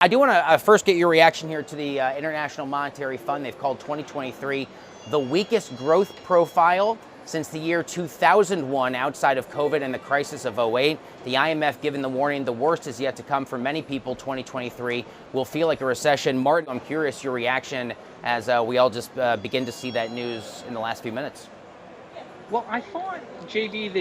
I do want to first get your reaction here to the International Monetary Fund. They've called 2023 the weakest growth profile since the year 2001, outside of COVID and the crisis of '08. The IMF given the warning the worst is yet to come for many people. 2023 will feel like a recession. Martin, I'm curious your reaction as we all just begin to see that news in the last few minutes. Well, I thought, JD,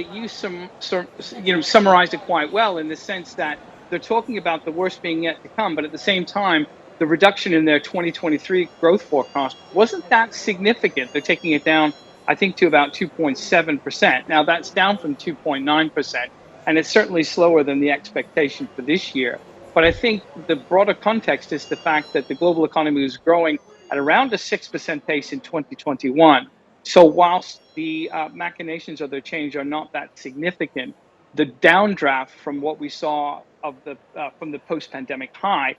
that summarized it quite well in the sense that they're talking about the worst being yet to come, but at the same time, the reduction in their 2023 growth forecast wasn't that significant. They're taking it down, I think, to about 2.7%. Now, that's down from 2.9%, and it's certainly slower than the expectation for this year. But I think the broader context is the fact that the global economy was growing at around a 6% pace in 2021. So whilst the machinations of the change are not that significant, the downdraft from what we saw from the post-pandemic high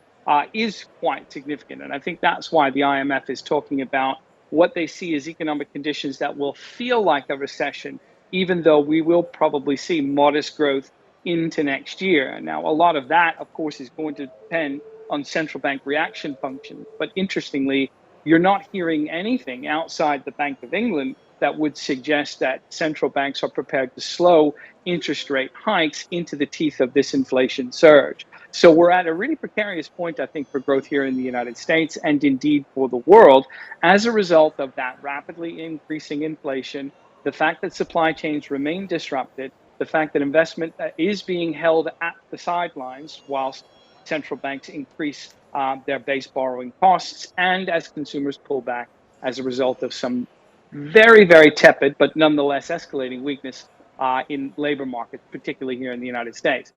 is quite significant, and I think that's why the IMF is talking about what they see as economic conditions that will feel like a recession, even though we will probably see modest growth into next year. Now, a lot of that, of course, is going to depend on central bank reaction functions. But interestingly, you're not hearing anything outside the Bank of England that would suggest that central banks are prepared to slow interest rate hikes into the teeth of this inflation surge. So we're at a really precarious point, I think, for growth here in the United States and indeed for the world as a result of that rapidly increasing inflation, the fact that supply chains remain disrupted, the fact that investment is being held at the sidelines whilst central banks increase their base borrowing costs, and as consumers pull back as a result of some very, very tepid, but nonetheless escalating weakness in labor markets, particularly here in the United States.